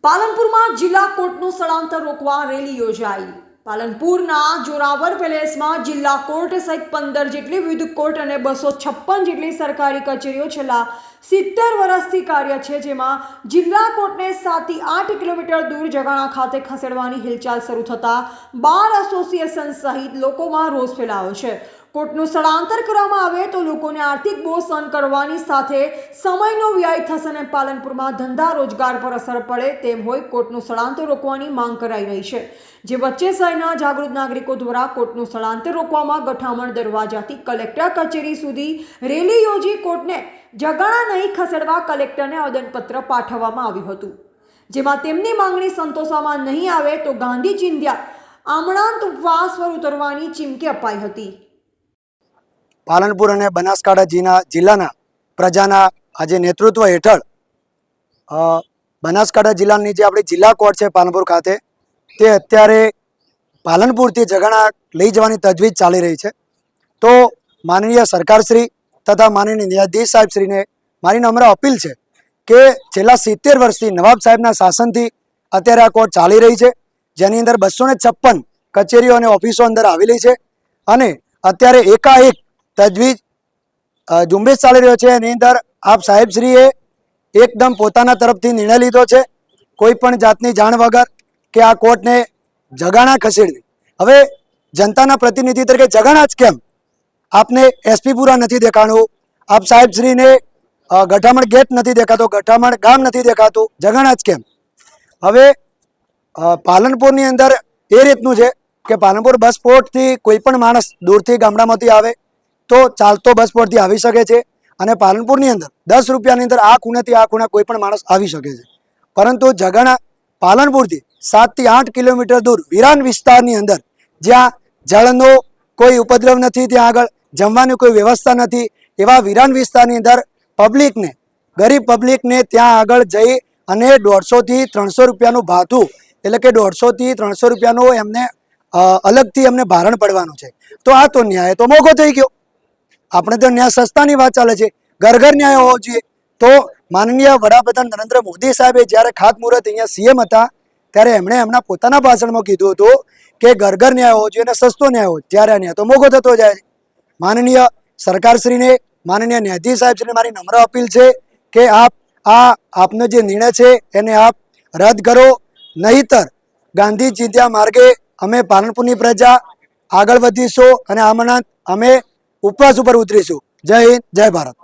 પાલનપુરમાં જિલ્લા કોર્ટનું સ્થળાંતર રોકવા રેલી યોજાઈ। પાલનપુરના જોરાવર પેલેસમાં જિલ્લા કોર્ટ સહિત 15 જેટલી વિવિધ કોર્ટ અને 256 જેટલી સરકારી કચેરીઓ છેલ્લા 70 વર્ષથી કાર્ય છે, જેમાં જિલ્લા કોર્ટને 7 થી 8 કિલોમીટર દૂર જગાણા ખાતે ખસેડવાની હિલચાલ શરૂ થતા બાર એસોસિએશન સહિત લોકોમાં રોષ ફેલાયો છે। કોર્ટનું સ્થળાંતર કરવામાં આવે તો લોકોને આર્થિક બોજ સહન કરવાની સાથે સમયનો વ્યય થશે અને પાલનપુરમાં ધંધા રોજગાર પર અસર પડે તેમ હોય કોર્ટનું સ્થળાંતર રોકવાની માંગ કરાઈ રહી છે। જે વચ્ચે શહેરના જાગૃત નાગરિકો દ્વારા કોર્ટનું સ્થળાંતર રોકવામાં ગઠામણ દરવાજાથી કલેક્ટર કચેરી સુધી રેલી યોજી કોર્ટને જગાણા નહીં ખસેડવા કલેક્ટરને આવેદનપત્ર પાઠવવામાં આવ્યું હતું, જેમાં તેમની માંગણી સંતોષવામાં નહીં આવે તો ગાંધી ચિંધ્યા આમણાંત ઉપવાસ પર ઉતરવાની ચીમકી અપાઈ હતી। પાલનપુર અને બનાસકાંઠા જિલ્લાના પ્રજાના આજે નેતૃત્વ હેઠળ બનાસકાંઠા જિલ્લાની જે આપણી જિલ્લા કોર્ટ છે પાલનપુર ખાતે, તે અત્યારે પાલનપુરથી જગાણા લઈ જવાની તજવીજ ચાલી રહી છે। તો માનનીય સરકારશ્રી તથા માનનીય ન્યાયાધીશ સાહેબશ્રીને મારી નમ્ર અપીલ છે કે છેલ્લા 70 વર્ષથી નવાબ સાહેબના શાસનથી અત્યારે આ કોર્ટ ચાલી રહી છે, જેની અંદર 256 કચેરીઓ અને ઓફિસો અંદર આવેલી છે અને અત્યારે એકાએક તજવીજ ઝુંબેશ ચાલી રહ્યો છે। એની અંદર આપ સાહેબશ્રીએ એકદમ પોતાના તરફથી નિર્ણય લીધો છે, કોઈ પણ જાતની જાણ વગર, કે આ કોર્ટને જગાણા ખસેડવી। હવે જનતાના પ્રતિનિધિ તરીકે જગાણા જ કેમ? આપને એસપી પુરા નથી દેખાણું, આપ સાહેબશ્રીને ગઠામણ ગેટ નથી દેખાતો, ગઠામણ ગામ નથી દેખાતું, જગાણા જ કેમ? હવે પાલનપુરની અંદર એ રીતનું છે કે પાલનપુર બસ પોર્ટથી કોઈ પણ માણસ દૂરથી ગામડામાંથી આવે તો ચાલતો બસ પોર્ટથી આવી શકે છે અને પાલનપુરની અંદર 10 રૂપિયાની અંદર આ ખૂણેથી આ ખૂણે કોઈ પણ માણસ આવી શકે છે, પરંતુ જગાણા પાલનપુરથી 7 થી 8 કિલોમીટર દૂર વિરાન વિસ્તારની અંદર, જ્યાં જળનો કોઈ ઉપદ્રવ નથી, ત્યાં આગળ જમવાની કોઈ વ્યવસ્થા નથી, એવા વિરાન વિસ્તારની અંદર પબ્લિકને, ગરીબ પબ્લિકને ત્યાં આગળ જઈ અને 150 થી 300 રૂપિયાનું ભાથું, એટલે કે 150 થી 300 રૂપિયાનું એમને અલગથી એમને ભારણ પડવાનું છે। તો આ તો ન્યાય તો મોંઘો થઈ ગયો। આપણે તો ન્યાય સસ્તાની વાત ચાલે છે, ઘર ઘર ન્યાય હોવો જોઈએ। તો માનનીય વડાપ્રધાન નરેન્દ્ર મોદી સાહેબે જ્યારે ખાતમુહૂર્ત અહીંયા સીએમ હતા ત્યારે એમણે એમના પોતાના ભાષણમાં કીધું હતું કે ઘર ઘર ન્યાય હોવો જોઈએ અને સસ્તો ન્યાય હોવો, ત્યારે આ ન્યાય તો મોંઘો થતો જાય છે। માનનીય સરકારશ્રીને, માનનીય ન્યાયાધીશ સાહેબશ્રીને મારી નમ્ર અપીલ છે કે આપનો જે નિર્ણય છે એને આપ રદ કરો, નહીતર ગાંધી ચિંધ્યા માર્ગે અમે પાલનપુરની પ્રજા આગળ વધીશું અને આમણાંત અમે ઉપવાસ ઉપર ઉતરીશું। જય હિન્દ, જય ભારત।